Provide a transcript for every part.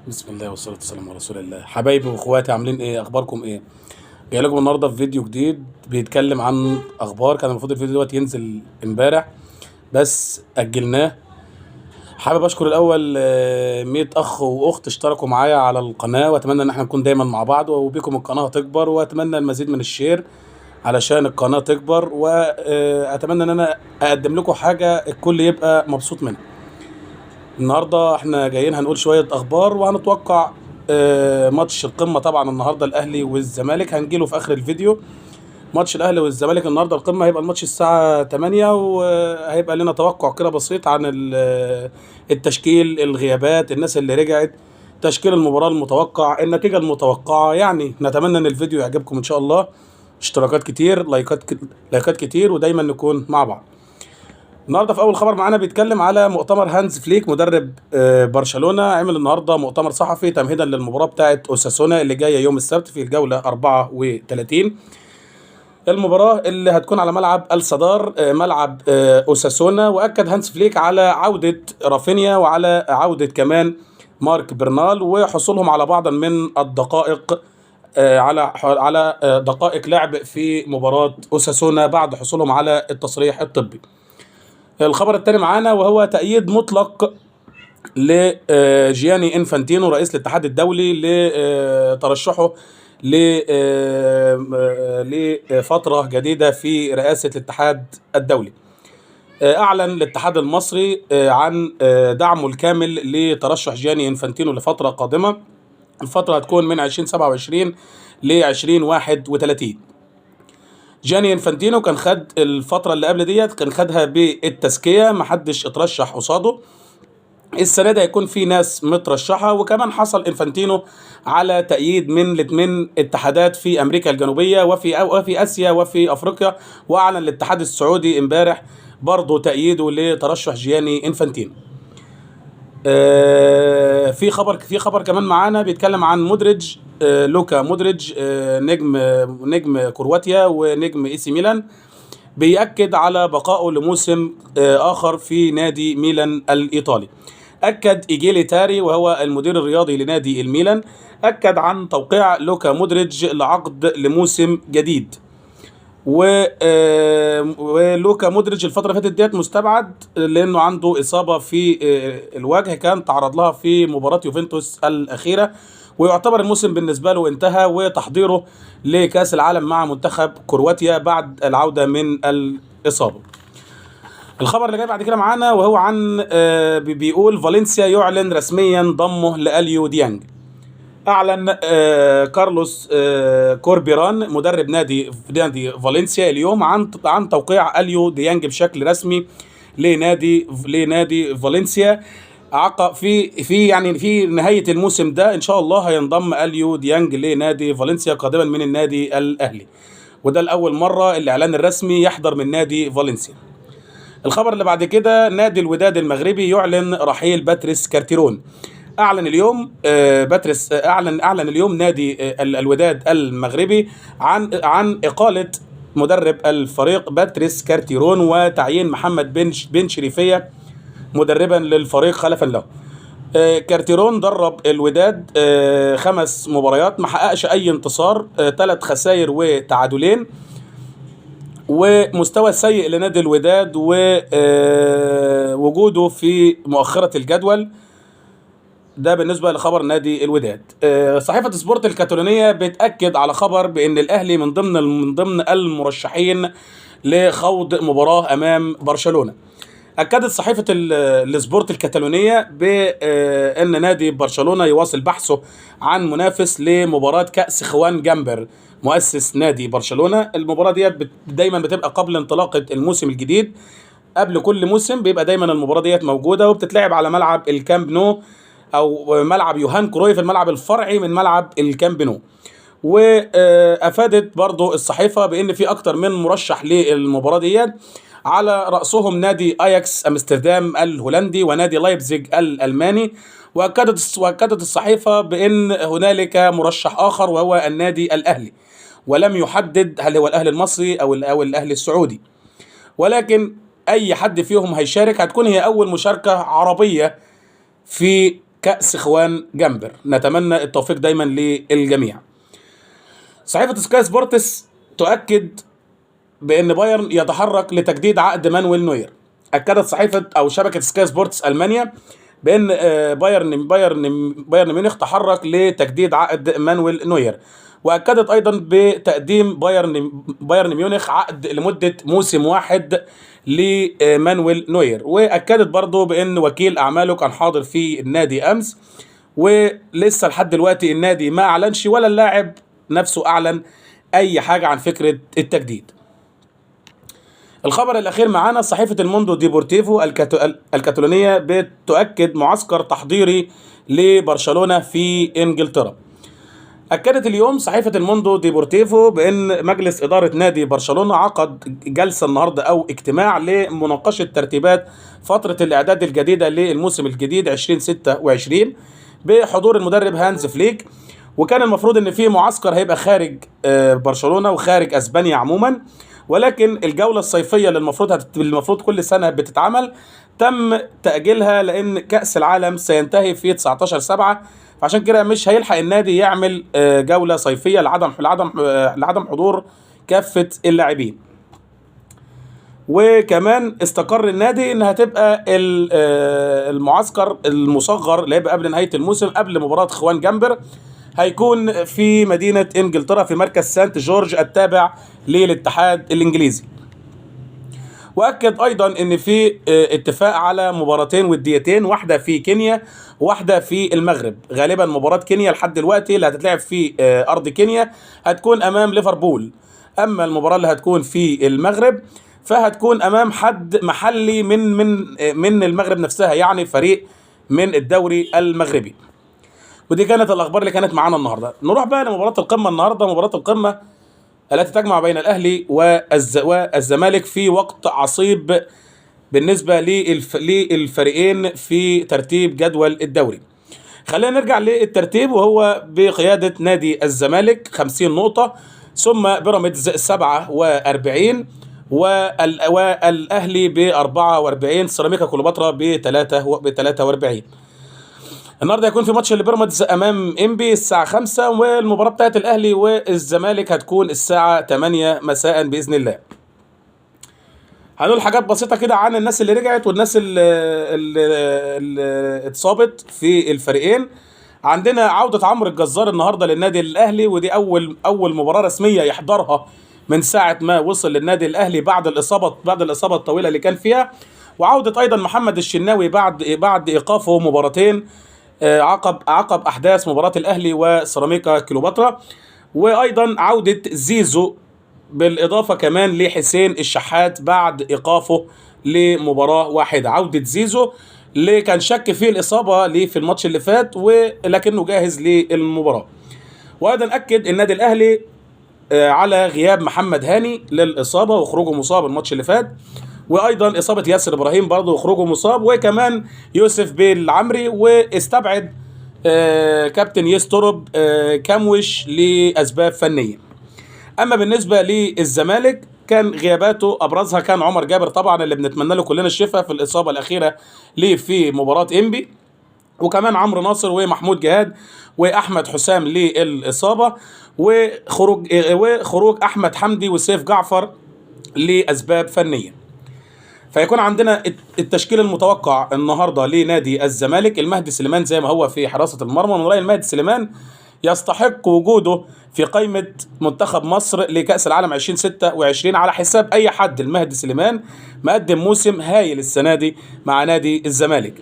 بسم الله والصلاة والسلام على رسول الله. حبايبي واخواتي، عاملين ايه؟ اخباركم ايه؟ جاي لكم النهارده في فيديو جديد بيتكلم عن اخبار. كان المفروض الفيديو دوت ينزل امبارح بس اجلناه. حابب اشكر الاول 100 اخ واخت اشتركوا معايا على القناة، واتمنى ان احنا نكون دايما مع بعض وبيكم القناة تكبر، واتمنى المزيد من الشير علشان القناة تكبر، واتمنى ان انا اقدم لكم حاجة الكل يبقى مبسوط منها. النهارده احنا جايين هنقول شويه اخبار وهنتوقع ماتش القمه. طبعا النهارده الاهلي والزمالك هنجيله في اخر الفيديو. ماتش الاهلي والزمالك النهارده القمه هيبقى الماتش الساعه 8، وهيبقى لنا توقع كده بسيط عن التشكيل، الغيابات، الناس اللي رجعت، تشكيل المباراه المتوقع، النتيجه المتوقعه. يعني نتمنى ان الفيديو يعجبكم ان شاء الله. اشتراكات كتير، لايكات كتير، ودايما نكون مع بعض. النهارده في اول خبر معانا بيتكلم على مؤتمر هانز فليك مدرب برشلونة. عمل النهارده مؤتمر صحفي تمهيدا للمباراة بتاعه اوساسونا اللي جايه يوم السبت في الجولة 34. المباراة اللي هتكون على ملعب الصدار، ملعب اوساسونا. واكد هانز فليك على عودة رافينيا وعلى عودة كمان مارك برنال وحصولهم على بعض من الدقائق، على دقائق لعب في مباراة اوساسونا بعد حصولهم على التصريح الطبي. الخبر الثاني معانا وهو تأييد مطلق لجياني انفانتينو رئيس الاتحاد الدولي لترشحه لفترة جديدة في رئاسة الاتحاد الدولي. أعلن الاتحاد المصري عن دعمه الكامل لترشح جياني انفانتينو لفترة قادمة. الفترة هتكون من 2027 ل 2031. جاني انفانتينو كان خد الفترة اللي قبل ديت، كان خدها بالتزكية، محدش اترشح قصاده. السنة دي هيكون في ناس مترشحة، وكمان حصل انفانتينو على تأييد من اتحادات في أمريكا الجنوبية وفي آسيا وفي أفريقيا. وأعلن الاتحاد السعودي امبارح برضه تأييده لترشح جياني انفانتينو. في خبر كمان معانا بيتكلم عن مودريتش، لوكا مودريتش، نجم كرواتيا ونجم اي سي ميلان، بيأكد على بقائه لموسم آخر في نادي ميلان الإيطالي. أكد إيجيلي تاري وهو المدير الرياضي لنادي الميلان، أكد عن توقيع لوكا مودريتش لعقد لموسم جديد. ولوكا مودريتش الفترة اللي فاتت ديت مستبعد لأنه عنده إصابة في الوجه، كان تعرض لها في مباراة يوفنتوس الأخيرة، ويعتبر الموسم بالنسبة له انتهى، وتحضيره لكأس العالم مع منتخب كرواتيا بعد العودة من الإصابة. الخبر اللي جاي بعد كده معانا وهو عن بيقول فالنسيا يعلن رسميا ضمه لأليو ديانج. أعلن كارلوس كوربيران مدرب نادي فالنسيا اليوم عن توقيع أليو ديانج بشكل رسمي لنادي فالنسيا. في نهاية الموسم ده إن شاء الله هينضم أليو ديانج لنادي فالنسيا قادما من النادي الأهلي، وده الأول مرة الإعلان الرسمي يحضر من نادي فالنسيا. الخبر اللي بعد كده نادي الوداد المغربي يعلن رحيل باتريس كارتيرون. اعلن اليوم اعلن اليوم نادي الوداد المغربي عن اقاله مدرب الفريق باتريس كارتيرون وتعيين محمد بن شريفيه مدربا للفريق خلفا له. كارتيرون درب الوداد 5 مباريات، ما حققش اي انتصار، 3 خسائر وتعادلين، ومستوى سيء لنادي الوداد ووجوده في مؤخرة الجدول. ده بالنسبة لخبر نادي الوداد. صحيفة سبورت الكاتالونية بتأكد على خبر بأن الأهلي من ضمن المرشحين لخوض مباراة أمام برشلونة. أكدت صحيفة السبورت الكاتالونية بأن نادي برشلونة يواصل بحثه عن منافس لمباراة كأس خوان جامبر مؤسس نادي برشلونة. المباراة دي دايما بتبقى قبل انطلاقة الموسم الجديد، قبل كل موسم بيبقى دايما المباراة دي موجودة، وبتتلعب على ملعب الكامب نو أو ملعب يوهان كرويف، الملعب الفرعي من ملعب الكامب نو. وأفادت برضو الصحيفة بأن في أكتر من مرشح للمباراة دي، على رأسهم نادي أياكس أمستردام الهولندي ونادي لايبزيج الألماني. وأكدت الصحيفة بأن هنالك مرشح آخر وهو النادي الأهلي، ولم يحدد هل هو الأهلي المصري أو الأهلي السعودي، ولكن أي حد فيهم هيشارك هتكون هي أول مشاركة عربية في كأس اخوان جمبر. نتمنى التوفيق دايما للجميع. صحيفة سكاي سبورتس تؤكد بأن بايرن يتحرك لتجديد عقد مانويل نوير. أكدت صحيفة أو شبكة سكاي سبورتس ألمانيا بأن بايرن ميونخ تحرك لتجديد عقد مانويل نوير. وأكدت أيضا بتقديم بايرن ميونخ عقد لمدة موسم واحد لمانويل نوير. وأكدت برضو بأن وكيل أعماله كان حاضر في النادي أمس، ولسه لحد دلوقتي النادي ما أعلنش ولا اللاعب نفسه أعلن أي حاجة عن فكرة التجديد. الخبر الأخير معانا صحيفة الموندو ديبورتيفو الكاتالونية بتؤكد معسكر تحضيري لبرشلونة في إنجلترا. أكدت اليوم صحيفة الموندو ديبورتيفو بأن مجلس إدارة نادي برشلونة عقد جلسة النهاردة أو اجتماع لمناقشة ترتيبات فترة الإعداد الجديدة للموسم الجديد 2026 بحضور المدرب هانز فليك. وكان المفروض ان في معسكر هيبقى خارج برشلونة وخارج اسبانيا عموما، ولكن الجولة الصيفية اللي المفروض كل سنة بتتعمل تم تأجيلها لان كأس العالم سينتهي في 19/7، فعشان كده مش هيلحق النادي يعمل جولة صيفية لعدم حضور كافة اللاعبين. وكمان استقر النادي ان هتبقى المعسكر المصغر اللي هيبقى قبل نهاية الموسم قبل مباراة اخوان جمبر هيكون في مدينة انجلترا في مركز سانت جورج التابع للاتحاد الانجليزي. واكد ايضا ان في اتفاق على مباراتين وديتين، واحدة في كينيا وواحدة في المغرب. غالبا مباراة كينيا لحد دلوقتي اللي هتتلعب في ارض كينيا هتكون امام ليفربول، اما المباراة اللي هتكون في المغرب فهتكون امام حد محلي من المغرب نفسها، يعني فريق من الدوري المغربي. ودي كانت الاخبار اللي كانت معانا النهارده. نروح بقى لمباراه القمه النهارده، مباراه القمه التي تجمع بين الاهلي والزمالك في وقت عصيب بالنسبه للفريقين في ترتيب جدول الدوري. خلينا نرجع للترتيب، وهو بقياده نادي الزمالك 50 نقطه، ثم بيراميدز 47 والاهلي ب 44، سيراميكا كليوباترا ب 43. النهارده هيكون في ماتش لبيراميدز امام انبي الساعه 5، والمباراه بتاعت الاهلي والزمالك هتكون الساعه 8 مساء باذن الله. هنقول حاجات بسيطه كده عن الناس اللي رجعت والناس اللي اتصابت في الفريقين. عندنا عوده عمرو الجزار النهارده للنادي الاهلي، ودي اول مباراه رسميه يحضرها من ساعه ما وصل للنادي الاهلي بعد الاصابه الطويله اللي كان فيها. وعوده ايضا محمد الشناوي بعد ايقافه مباراتين عقب احداث مباراه الاهلي وسيراميكا كليوباترا. وايضا عوده زيزو، بالاضافه كمان لحسين الشحات بعد ايقافه لمباراه واحده. عوده زيزو اللي كان شك فيه الاصابه ليه في الماتش اللي فات ولكنه جاهز للمباراه. وايضا اكد النادي الاهلي على غياب محمد هاني للاصابه وخروجه مصاب الماتش اللي فات، وايضا اصابه ياسر ابراهيم برضه وخروجه مصاب، وكمان يوسف بيل عمري. واستبعد كابتن يسترب كاموش لاسباب فنيه. اما بالنسبه للزمالك كان غياباته ابرزها كان عمر جابر طبعا اللي بنتمنى له كلنا الشفاء في الاصابه الاخيره ليه في مباراه انبي، وكمان عمرو ناصر ومحمود جهاد واحمد حسام للاصابه، وخروج احمد حمدي وسيف جعفر لاسباب فنيه. فيكون عندنا التشكيل المتوقع النهارده لنادي الزمالك: المهدي سليمان زي ما هو في حراسه المرمى. من رايي المهدي سليمان يستحق وجوده في قائمه منتخب مصر لكاس العالم 2026 على حساب اي حد. المهدي سليمان مقدم موسم هايل السنه دي مع نادي الزمالك.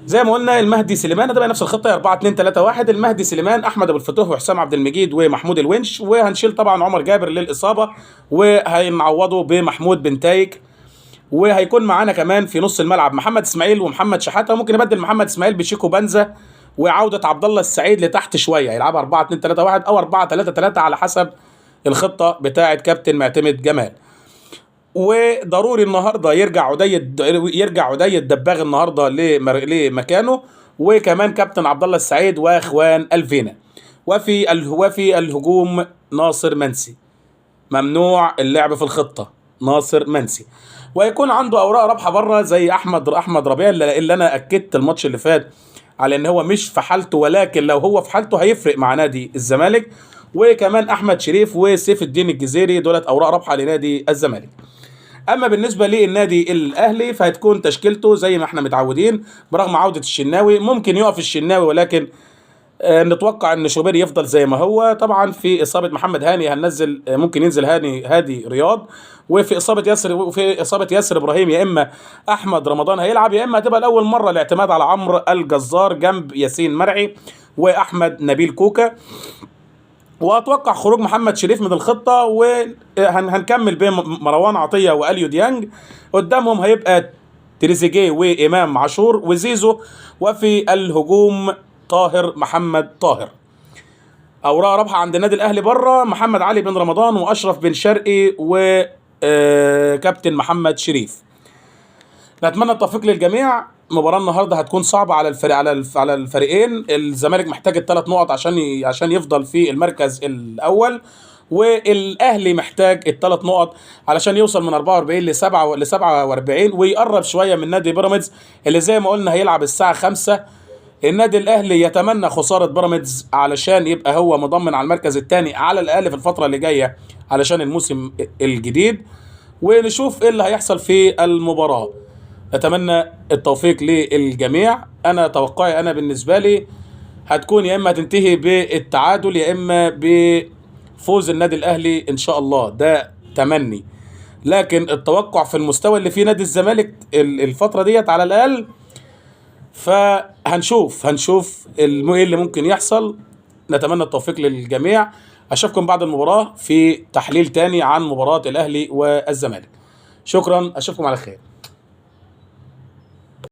زي ما قلنا المهدي سليمان ده بقى نفس الخطه 4-2-3-1. المهدي سليمان، احمد ابو الفتوح وحسام عبد المجيد ومحمود الونش، وهنشيل طبعا عمر جابر للاصابه وهنعوضه بمحمود بنتايك. وهيكون معانا كمان في نص الملعب محمد اسماعيل ومحمد شحاته، ممكن نبدل محمد اسماعيل بشيكو بنزا، وعوده عبد الله السعيد لتحت شويه يلعبها 4-2-3-1 او 4-3-3 على حسب الخطه بتاعه كابتن معتمد جمال. وضروري النهارده يرجع عدي الدباغ النهارده لمكانه، وكمان كابتن عبد الله السعيد واخوان الفينا. وفي الهجوم ناصر منسي، ممنوع اللعب في الخطه ناصر منسي، ويكون عنده اوراق رابحه بره زي احمد ربيع اللي انا اكدت الماتش اللي فات على ان هو مش في حالته، ولكن لو هو في حالته هيفرق مع نادي الزمالك. وكمان احمد شريف وسيف الدين الجزيري دولت اوراق رابحه لنادي الزمالك. اما بالنسبه للنادي الاهلي فهتكون تشكيلته زي ما احنا متعودين، برغم عوده الشناوي ممكن يقف الشناوي، ولكن نتوقع ان شوبير يفضل زي ما هو. طبعا في اصابه محمد هاني هننزل، ممكن ينزل هادي رياض، وفي اصابه ياسر ابراهيم يا اما احمد رمضان هيلعب، يا اما هتبقى لاول مره الاعتماد على عمرو الجزار جنب ياسين مرعي واحمد نبيل كوكا. واتوقع خروج محمد شريف من الخطه، وهنكمل بين مروان عطيه واليو ديانج. قدامهم هيبقى تريزيجيه وامام عاشور وزيزو، وفي الهجوم طاهر محمد طاهر. اوراق رابحه عند النادي الاهلي بره محمد علي بن رمضان واشرف بن شرقي وكابتن محمد شريف. نتمنى التوفيق للجميع. مباراة النهارده هتكون صعبة على على الفريقين. الزمالك محتاج ال3 نقط عشان يفضل في المركز الأول، والاهلي محتاج ال3 نقط علشان يوصل من 44 ل 47 ويقرب شوية من نادي بيراميدز اللي زي ما قلنا هيلعب الساعة 5. النادي الاهلي يتمنى خسارة بيراميدز علشان يبقى هو مضمن على المركز الثاني على الأقل في الفترة اللي جاية علشان الموسم الجديد، ونشوف ايه اللي هيحصل في المباراة. اتمنى التوفيق للجميع. انا توقعي انا بالنسبه لي هتكون يا اما هتنتهي بالتعادل يا اما بفوز النادي الاهلي ان شاء الله، ده تمني. لكن التوقع في المستوى اللي فيه نادي الزمالك الفتره ديت على الاقل، فهنشوف ايه اللي ممكن يحصل. نتمنى التوفيق للجميع. اشوفكم بعد المباراه في تحليل تاني عن مباراه الاهلي والزمالك. شكرا، اشوفكم على خير.